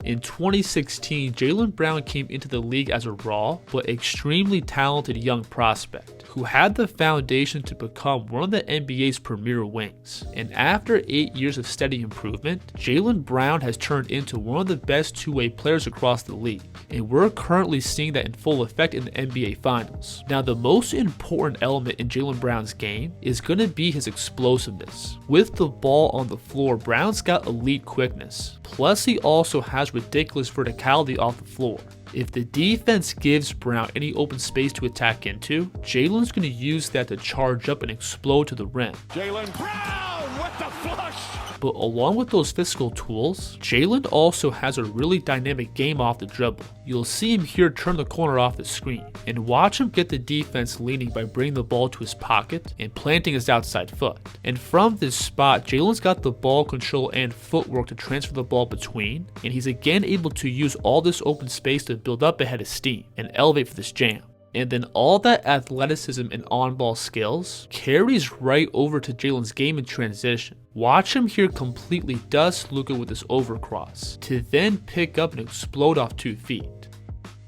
In 2016, Jaylen Brown came into the league as a raw but extremely talented young prospect who had the foundation to become one of the NBA's premier wings. And after 8 years of steady improvement, Jaylen Brown has turned into one of the best two-way players across the league, and we're currently seeing that in full effect in the NBA Finals. Now, the most important element in Jaylen Brown's game is going to be his explosiveness. With the ball on the floor, Brown's got elite quickness, plus he also has ridiculous verticality off the floor. If the defense gives Brown any open space to attack into, Jaylen's going to use that to charge up and explode to the rim. Jaylen Brown with the flush! But along with those physical tools, Jaylen also has a really dynamic game off the dribble. You'll see him here turn the corner off the screen, and watch him get the defense leaning by bringing the ball to his pocket and planting his outside foot. And from this spot, Jaylen's got the ball control and footwork to transfer the ball between, and he's again able to use all this open space to build up a head of steam and elevate for this jam. And then all that athleticism and on-ball skills carries right over to Jaylen's game in transition. Watch him here completely dust Luka with this overcross, to then pick up and explode off 2 feet.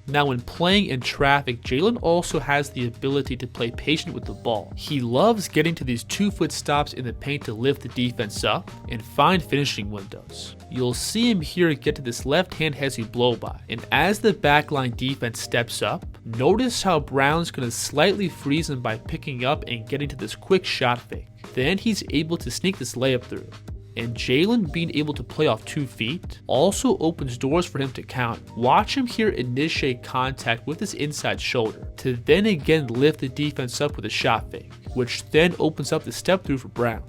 Now, when playing in traffic, Jaylen also has the ability to play patient with the ball. He loves getting to these 2-foot stops in the paint to lift the defense up and find finishing windows. You'll see him here get to this left-hand hezzy blow-by, and as the backline defense steps up, notice how Brown's going to slightly freeze him by picking up and getting to this quick shot fake. Then he's able to sneak this layup through. And Jaylen being able to play off 2 feet also opens doors for him to counter. Watch him here initiate contact with his inside shoulder to then again lift the defense up with a shot fake, which then opens up the step through for Brown.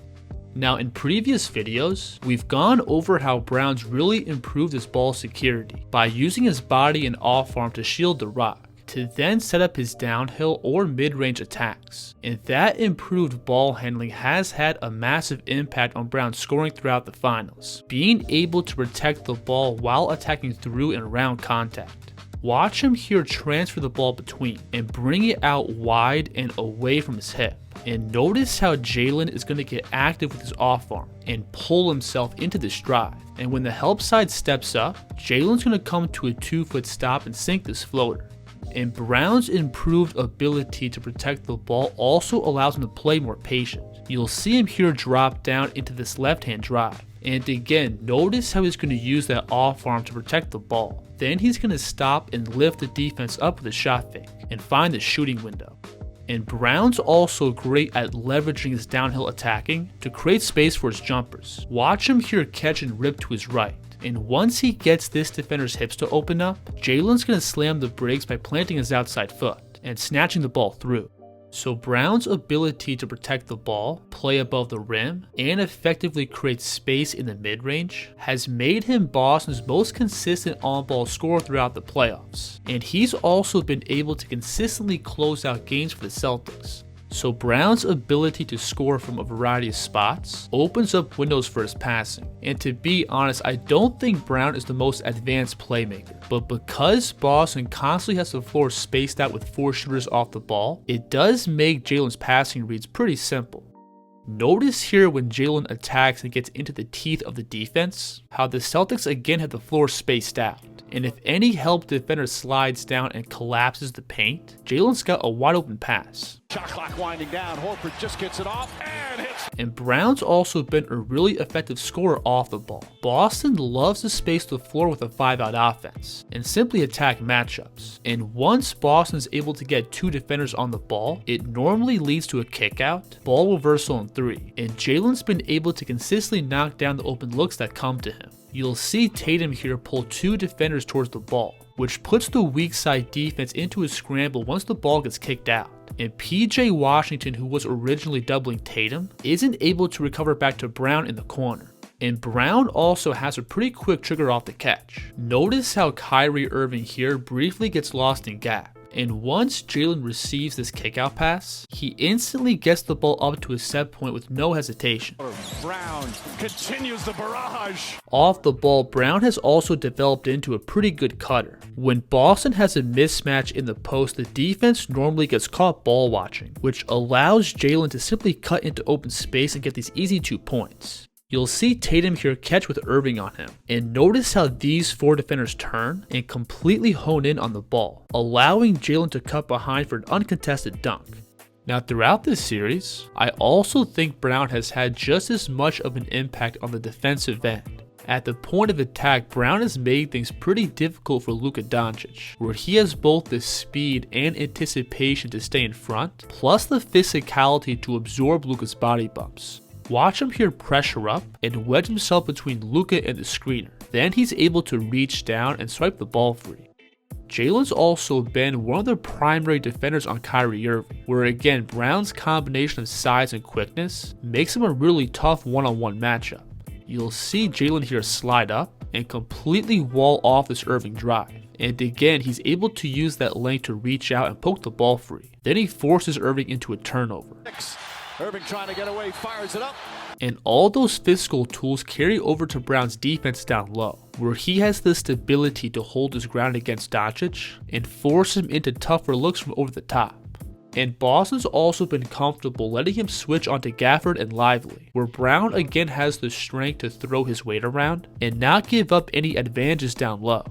Now, in previous videos, we've gone over how Brown's really improved his ball security by using his body and off arm to shield the rock, to then set up his downhill or mid-range attacks. And that improved ball handling has had a massive impact on Brown's scoring throughout the finals, being able to protect the ball while attacking through and around contact. Watch him here transfer the ball between and bring it out wide and away from his hip. And notice how Jaylen is going to get active with his off arm and pull himself into this drive. And when the help side steps up, Jaylen's going to come to a 2-foot stop and sink this floater. And Brown's improved ability to protect the ball also allows him to play more patient. You'll see him here drop down into this left-hand drive. And again, notice how he's going to use that off arm to protect the ball. Then he's going to stop and lift the defense up with a shot fake and find the shooting window. And Brown's also great at leveraging his downhill attacking to create space for his jumpers. Watch him here catch and rip to his right. And once he gets this defender's hips to open up, Jaylen's going to slam the brakes by planting his outside foot and snatching the ball through. So Brown's ability to protect the ball, play above the rim, and effectively create space in the mid-range has made him Boston's most consistent on-ball scorer throughout the playoffs. And he's also been able to consistently close out games for the Celtics. So Brown's ability to score from a variety of spots opens up windows for his passing. And to be honest, I don't think Brown is the most advanced playmaker, but because Boston constantly has the floor spaced out with 4 shooters off the ball, it does make Jaylen's passing reads pretty simple. Notice here when Jaylen attacks and gets into the teeth of the defense, how the Celtics again have the floor spaced out. And if any help defender slides down and collapses the paint, Jaylen's got a wide open pass. Shot clock winding down, Horford just gets it off and hits. And Brown's also been a really effective scorer off the ball. Boston loves to space the floor with a 5-out offense and simply attack matchups. And once Boston's able to get 2 defenders on the ball, it normally leads to a kickout, ball reversal and 3. And Jaylen's been able to consistently knock down the open looks that come to him. You'll see Tatum here pull 2 defenders towards the ball, which puts the weak side defense into a scramble once the ball gets kicked out. And PJ Washington, who was originally doubling Tatum, isn't able to recover back to Brown in the corner. And Brown also has a pretty quick trigger off the catch. Notice how Kyrie Irving here briefly gets lost in gap. And once Jaylen receives this kickout pass, he instantly gets the ball up to a set point with no hesitation. Brown continues the barrage. Off the ball, Brown has also developed into a pretty good cutter. When Boston has a mismatch in the post, the defense normally gets caught ball watching, which allows Jaylen to simply cut into open space and get these easy 2 points. You'll see Tatum here catch with Irving on him, and notice how these 4 defenders turn and completely hone in on the ball, allowing Jaylen to cut behind for an uncontested dunk. Now throughout this series, I also think Brown has had just as much of an impact on the defensive end. At the point of attack, Brown has made things pretty difficult for Luka Doncic, where he has both the speed and anticipation to stay in front, plus the physicality to absorb Luka's body bumps. Watch him here pressure up and wedge himself between Luka and the screener. Then he's able to reach down and swipe the ball free. Jaylen's also been one of the primary defenders on Kyrie Irving, where again Brown's combination of size and quickness makes him a really tough one-on-one matchup. You'll see Jaylen here slide up and completely wall off this Irving drive. And again, he's able to use that length to reach out and poke the ball free. Then he forces Irving into a turnover. Irving trying to get away, fires it up. And all those physical tools carry over to Brown's defense down low, where he has the stability to hold his ground against Doncic and force him into tougher looks from over the top. And Boston's also been comfortable letting him switch onto Gafford and Lively, where Brown again has the strength to throw his weight around and not give up any advantages down low.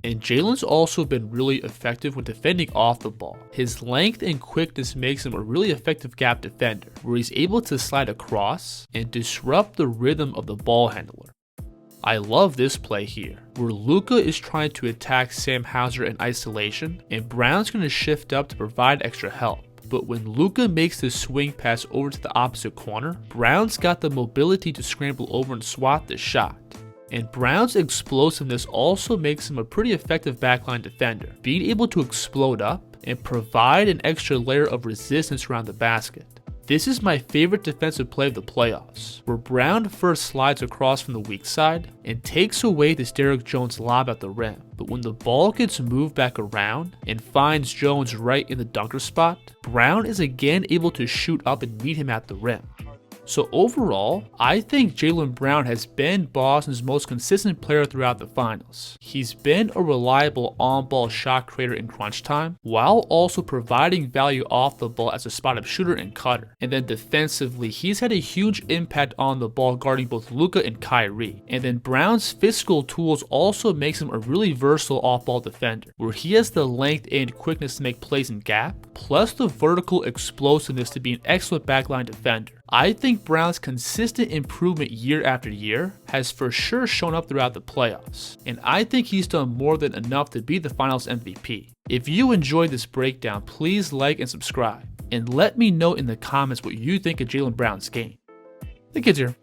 And Jaylen's also been really effective when defending off the ball. His length and quickness makes him a really effective gap defender, where he's able to slide across and disrupt the rhythm of the ball handler. I love this play here, where Luka is trying to attack Sam Hauser in isolation, and Brown's going to shift up to provide extra help. But when Luka makes the swing pass over to the opposite corner, Brown's got the mobility to scramble over and swat the shot. And Brown's explosiveness also makes him a pretty effective backline defender, being able to explode up and provide an extra layer of resistance around the basket. This is my favorite defensive play of the playoffs, where Brown first slides across from the weak side and takes away this Derrick Jones lob at the rim. But when the ball gets moved back around and finds Jones right in the dunker spot, Brown is again able to shoot up and meet him at the rim. So overall, I think Jaylen Brown has been Boston's most consistent player throughout the finals. He's been a reliable on-ball shot creator in crunch time, while also providing value off the ball as a spot-up shooter and cutter. And then defensively, he's had a huge impact on the ball guarding both Luka and Kyrie. And then Brown's physical tools also makes him a really versatile off-ball defender, where he has the length and quickness to make plays in gap, plus the vertical explosiveness to be an excellent backline defender. I think Brown's consistent improvement year after year has for sure shown up throughout the playoffs, and I think he's done more than enough to be the finals MVP. If you enjoyed this breakdown, please like and subscribe, and let me know in the comments what you think of Jaylen Brown's game. The kids here.